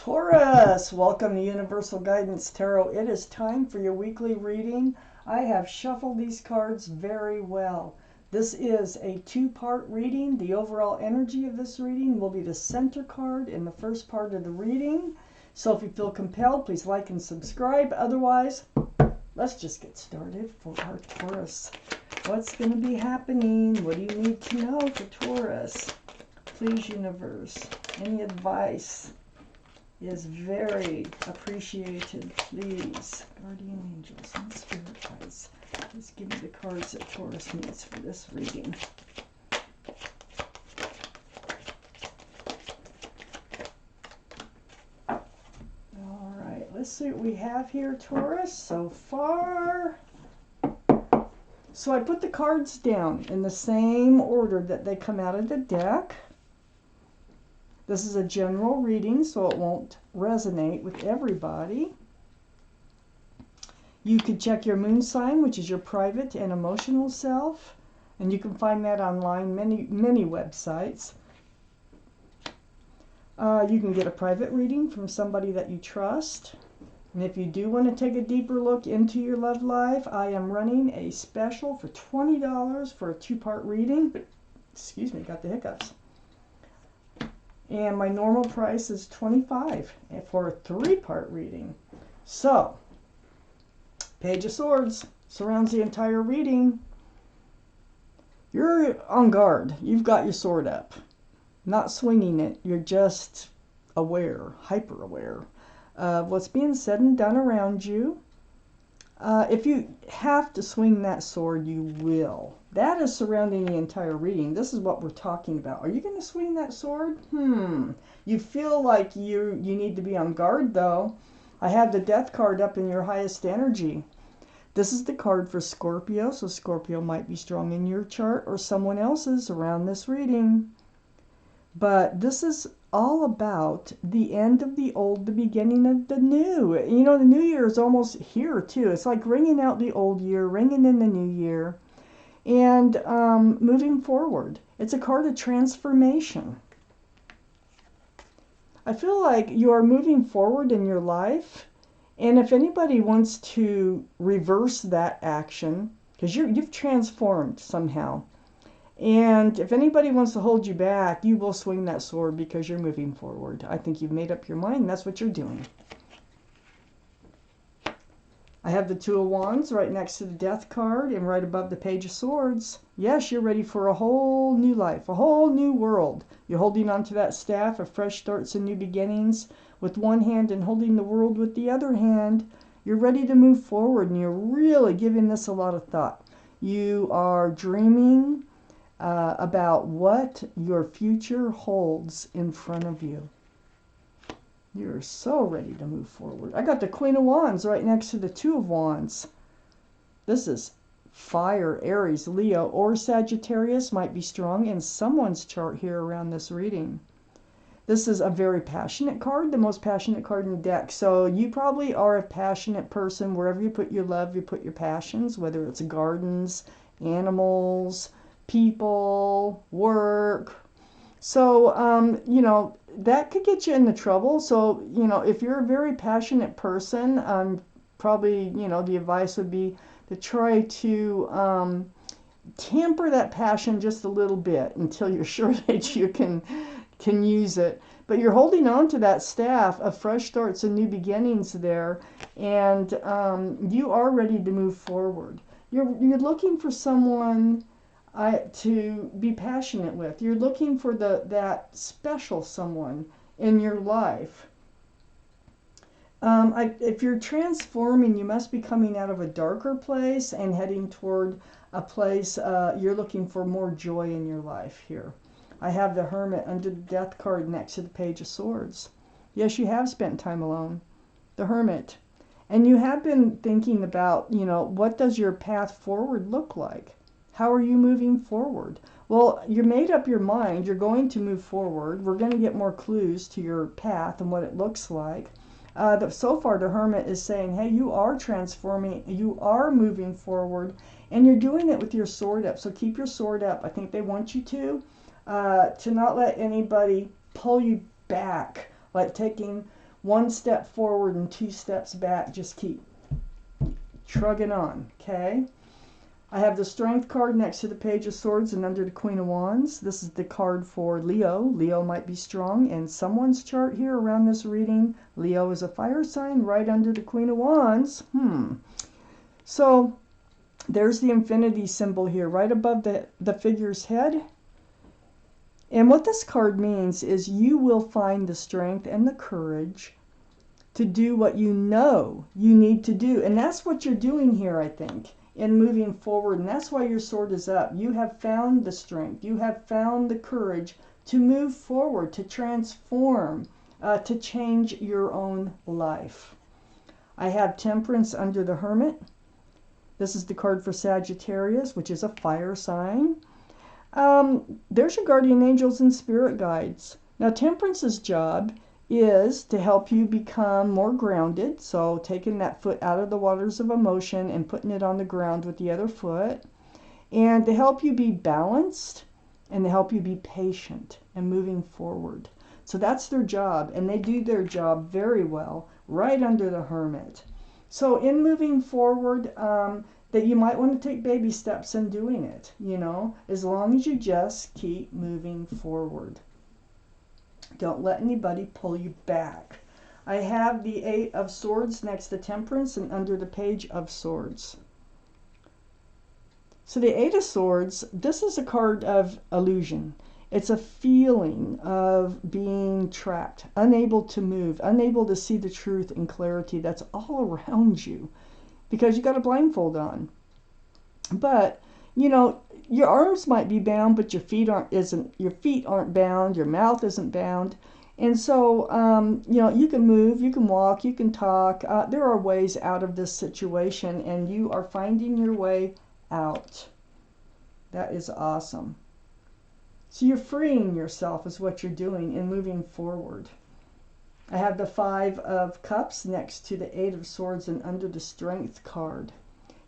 Taurus, welcome to Universal Guidance Tarot. It is time for your weekly reading. I have shuffled these cards very well. This is a two-part reading. The overall energy of this reading will be the center card in the first part of the reading. So if you feel compelled, please like and subscribe. Otherwise, let's just get started for our Taurus. What's going to be happening? What do you need to know for Taurus? Please, universe, any advice is very appreciated. Please, guardian angels and spirit guides, please give me the cards that Taurus needs for this reading. All right, let's see what we have here, Taurus, so far. So I put the cards down in the same order that they come out of the deck. This is a general reading, so it won't resonate with everybody. You could check your moon sign, which is your private and emotional self, and you can find that online, many websites. You can get a private reading from somebody that you trust. And if you do want to take a deeper look into your love life, I am running a special for $20 for a two-part reading. Excuse me, got the hiccups. And my normal price is $25 for a three-part reading. So, Page of Swords surrounds the entire reading. You're on guard. You've got your sword up. Not swinging it. You're just aware, hyper-aware of what's being said and done around you. If you have to swing that sword, you will. That is surrounding the entire reading. This is what we're talking about. Are you going to swing that sword? You feel like you need to be on guard, though. I have the Death card up in your highest energy. This is the card for Scorpio, so Scorpio might be strong in your chart or someone else's around this reading. But this is all about the end of the old, the beginning of the new. You know, the new year is almost here, too. It's like ringing out the old year, ringing in the new year, and moving forward. It's a card of transformation. I feel like you are moving forward in your life, and if anybody wants to reverse that action, because you've transformed somehow, and if anybody wants to hold you back, you will swing that sword because you're moving forward. I think you've made up your mind. That's what you're doing. I have the Two of Wands right next to the Death card and right above the Page of Swords. Yes, you're ready for a whole new life, a whole new world. You're holding onto that staff of fresh starts and new beginnings with one hand and holding the world with the other hand. You're ready to move forward, and you're really giving this a lot of thought. You are dreaming about what your future holds in front of you. You're so ready to move forward. I got the Queen of Wands right next to the Two of Wands. This is fire, Aries, Leo, or Sagittarius might be strong in someone's chart here around this reading. This is a very passionate card, the most passionate card in the deck. So you probably are a passionate person. Wherever you put your love, you put your passions, whether it's gardens, animals, people, work. So, you know, that could get you into trouble. So, you know, if you're a very passionate person, probably, you know, the advice would be to try to temper that passion just a little bit until you're sure that you can use it. But you're holding on to that staff of fresh starts and new beginnings there, and you are ready to move forward. You're looking for someone to be passionate with. You're looking for that special someone in your life. If you're transforming, you must be coming out of a darker place and heading toward a place you're looking for more joy in your life here. I have the Hermit under the Death card next to the Page of Swords. Yes, you have spent time alone. The Hermit. And you have been thinking about, you know, what does your path forward look like? How are you moving forward? Well, you made up your mind. You're going to move forward. We're going to get more clues to your path and what it looks like. So far, the Hermit is saying, hey, you are transforming. You are moving forward. And you're doing it with your sword up. So keep your sword up. I think they want you to not let anybody pull you back, like taking 1 step forward and 2 steps back. Just keep trugging on, okay? I have the Strength card next to the Page of Swords and under the Queen of Wands. This is the card for Leo. Leo might be strong in someone's chart here around this reading. Leo is a fire sign right under the Queen of Wands. So there's the infinity symbol here right above the figure's head. And what this card means is you will find the strength and the courage to do what you know you need to do. And that's what you're doing here, I think, in moving forward. And that's why your sword is up. You have found the strength. You have found the courage to move forward, to transform, to change your own life. I have Temperance under the Hermit. This is the card for Sagittarius, which is a fire sign. There's your guardian angels and spirit guides. Now, Temperance's job is to help you become more grounded. So taking that foot out of the waters of emotion and putting it on the ground with the other foot. And to help you be balanced and to help you be patient and moving forward. So that's their job. And they do their job very well right under the Hermit. So in moving forward, that you might want to take baby steps in doing it, you know, as long as you just keep moving forward. Don't let anybody pull you back. I have the 8 of Swords next to Temperance and under the Page of Swords. So the 8 of Swords, this is a card of illusion. It's a feeling of being trapped, unable to move, unable to see the truth and clarity that's all around you because you got a blindfold on. But, you know, your arms might be bound, but your feet aren't bound, your mouth isn't bound. And so, you know, you can move, you can walk, you can talk. There are ways out of this situation, and you are finding your way out. That is awesome. So you're freeing yourself is what you're doing and moving forward. I have the 5 of Cups next to the 8 of Swords and under the Strength card.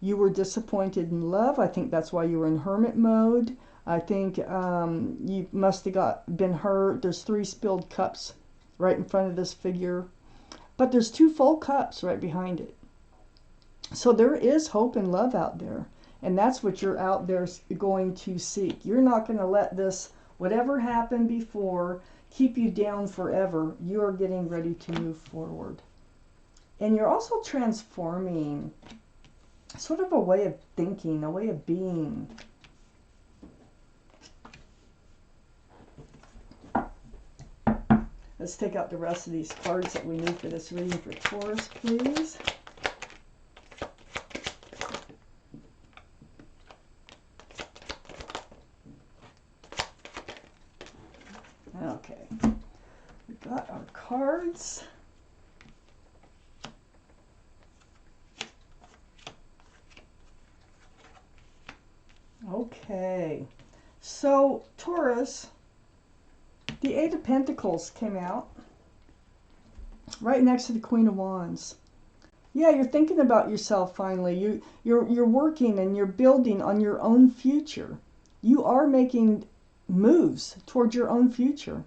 You were disappointed in love. I think that's why you were in hermit mode. I think you must have been hurt. There's 3 spilled cups right in front of this figure. But there's 2 full cups right behind it. So there is hope and love out there. And that's what you're out there going to seek. You're not going to let this, whatever happened before, keep you down forever. You're getting ready to move forward. And you're also transforming sort of a way of thinking, a way of being. Let's take out the rest of these cards that we need for this reading for Taurus, please. Okay, we got our cards. Okay, so Taurus, the 8 of Pentacles came out right next to the Queen of Wands. Yeah, you're thinking about yourself finally. You're working and you're building on your own future. You are making moves towards your own future.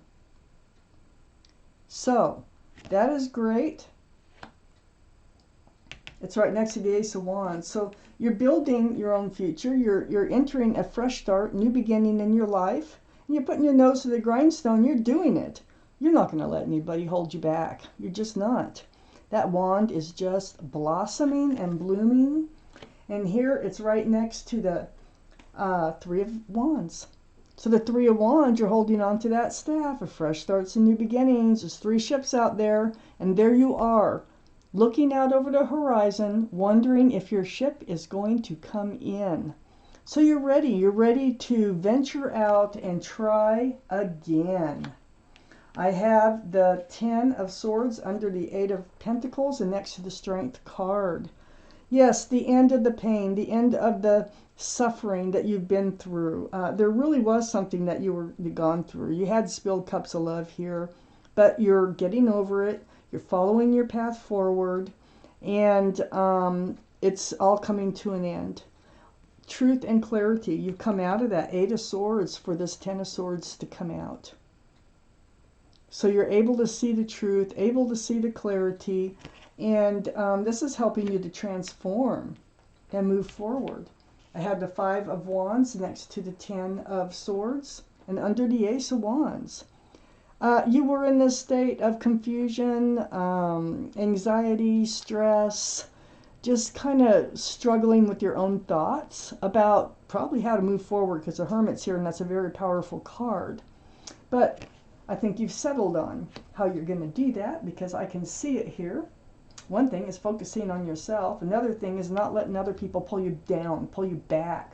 So that is great. It's right next to the Ace of Wands. So you're building your own future. You're entering a fresh start, new beginning in your life. And you're putting your nose to the grindstone. You're doing it. You're not going to let anybody hold you back. You're just not. That wand is just blossoming and blooming. And here it's right next to the 3 of Wands. So the 3 of Wands, you're holding on to that staff of fresh starts and new beginnings. There's 3 ships out there, and there you are, looking out over the horizon, wondering if your ship is going to come in. So you're ready to venture out and try again. I have the 10 of Swords under the 8 of Pentacles and next to the Strength card. Yes, the end of the pain, the end of the suffering that you've been through. There really was something that you'd gone through. You had spilled cups of love here, but you're getting over it. You're following your path forward, and it's all coming to an end. Truth and clarity. You've come out of that 8 of Swords for this 10 of Swords to come out. So you're able to see the truth, able to see the clarity, and this is helping you to transform and move forward. I had the 5 of Wands next to the 10 of Swords, and under the Ace of Wands. You were in this state of confusion, anxiety, stress, just kind of struggling with your own thoughts about probably how to move forward, because the Hermit's here and that's a very powerful card. But I think you've settled on how you're going to do that, because I can see it here. One thing is focusing on yourself. Another thing is not letting other people pull you down, pull you back.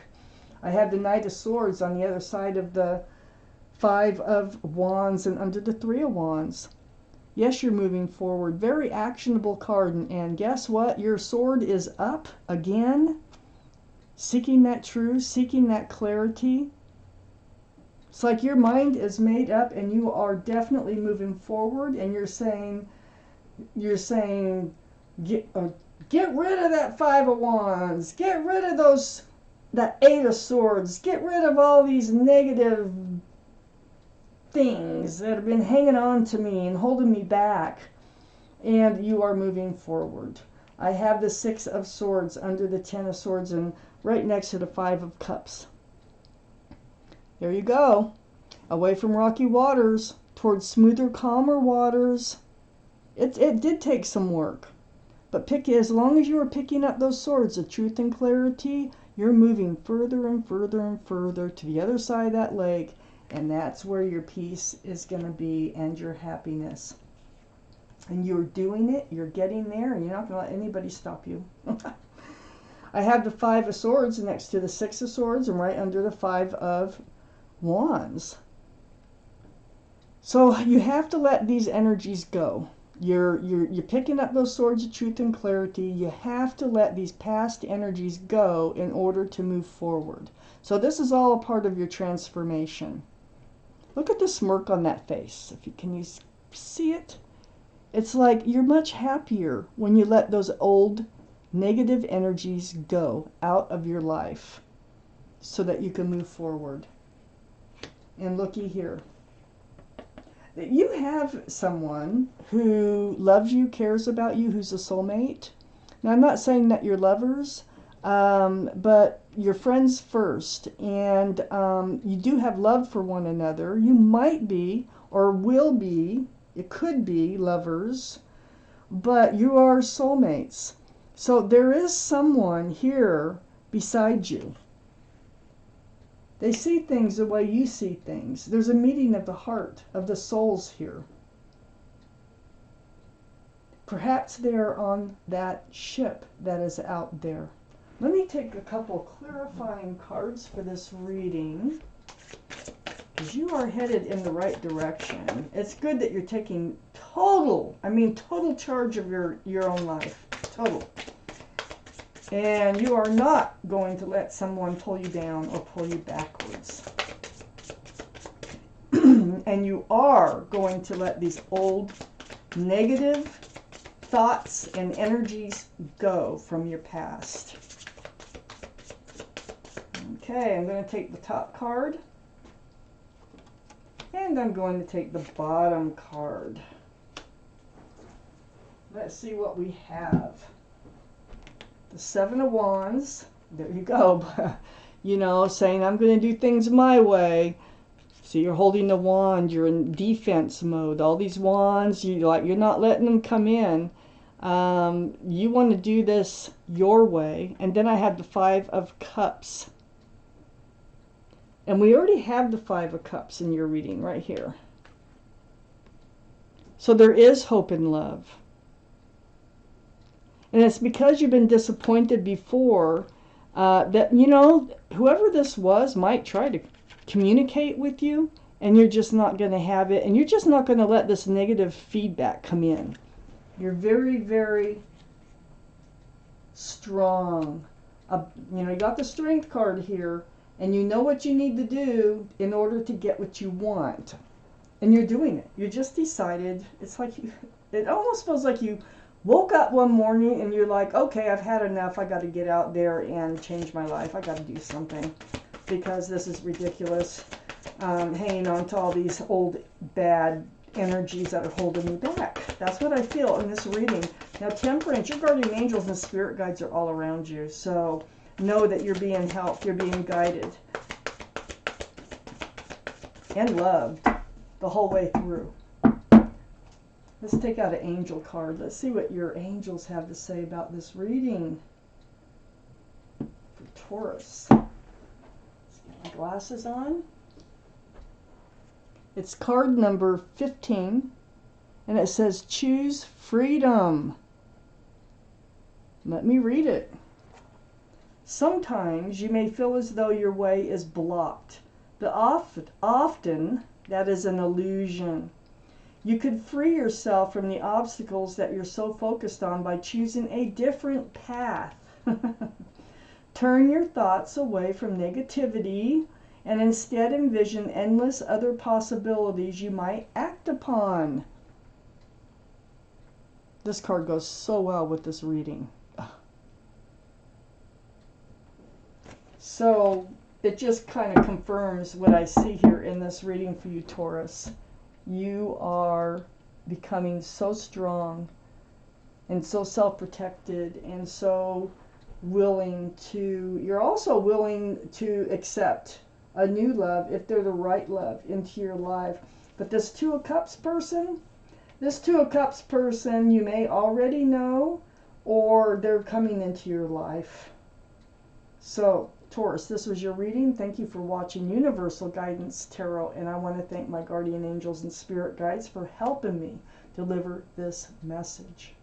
I have the Knight of Swords on the other side of the 5 of Wands and under the 3 of Wands. Yes, you're moving forward. Very actionable card. And guess what? Your sword is up again. Seeking that truth, seeking that clarity. It's like your mind is made up and you are definitely moving forward, and you're saying, get rid of that 5 of Wands. Get rid of that 8 of Swords. Get rid of all these negative things that have been hanging on to me and holding me back. And you are moving forward. I have the 6 of Swords under the 10 of Swords and right next to the 5 of Cups. There you go. Away from rocky waters towards smoother, calmer waters. It did take some work. But as long as you are picking up those swords of truth and clarity, you're moving further and further and further to the other side of that lake. And that's where your peace is going to be and your happiness. And you're doing it, you're getting there, and you're not going to let anybody stop you. I have the 5 of Swords next to the 6 of Swords and right under the 5 of Wands. So you have to let these energies go. You're picking up those swords of truth and clarity. You have to let these past energies go in order to move forward. So this is all a part of your transformation. Look at the smirk on that face. Can you see it? It's like you're much happier when you let those old negative energies go out of your life so that you can move forward. And looky here. You have someone who loves you, cares about you, who's a soulmate. Now, I'm not saying that you're lovers, but you're friends first, and you do have love for one another. You might be, or will be, it could be lovers, but you are soulmates. So there is someone here beside you. They see things the way you see things. There's a meeting of the heart, of the souls here. Perhaps they're on that ship that is out there. Let me take a couple clarifying cards for this reading, because you are headed in the right direction. It's good that you're taking total charge of your own life. Total. And you are not going to let someone pull you down or pull you backwards. And you are going to let these old negative thoughts and energies go from your past. Okay, I'm going to take the top card. And I'm going to take the bottom card. Let's see what we have. The 7 of Wands. There you go. You know, saying I'm going to do things my way. So you're holding the wand. You're in defense mode. All these wands, you're not letting them come in. You want to do this your way. And then I have the 5 of Cups. And we already have the 5 of Cups in your reading right here. So there is hope and love. And it's because you've been disappointed before that, whoever this was might try to communicate with you, and you're just not going to have it. And you're just not going to let this negative feedback come in. You're very, very strong. You got the Strength card here, and you know what you need to do in order to get what you want. And you're doing it. You just decided. It's like it almost feels like you woke up one morning and you're like, okay, I've had enough. I got to get out there and change my life. I got to do something because this is ridiculous. Hanging on to all these old bad energies that are holding me back. That's what I feel in this reading. Now, Temperance, your guardian angels and spirit guides are all around you. So know that you're being helped, you're being guided and loved the whole way through. Let's take out an angel card. Let's see what your angels have to say about this reading for Taurus. Let's get my glasses on. It's card number 15, and it says, choose freedom. Let me read it. Sometimes you may feel as though your way is blocked, but often that is an illusion. You could free yourself from the obstacles that you're so focused on by choosing a different path. Turn your thoughts away from negativity and instead envision endless other possibilities you might act upon. This card goes so well with this reading. So it just kind of confirms what I see here in this reading for you, Taurus. You are becoming so strong and so self-protected and so willing to, you're also willing to accept a new love if they're the right love into your life. But this Two of Cups person, you may already know, or they're coming into your life. So Taurus, this was your reading. Thank you for watching Universal Guidance Tarot, and I want to thank my guardian angels and spirit guides for helping me deliver this message.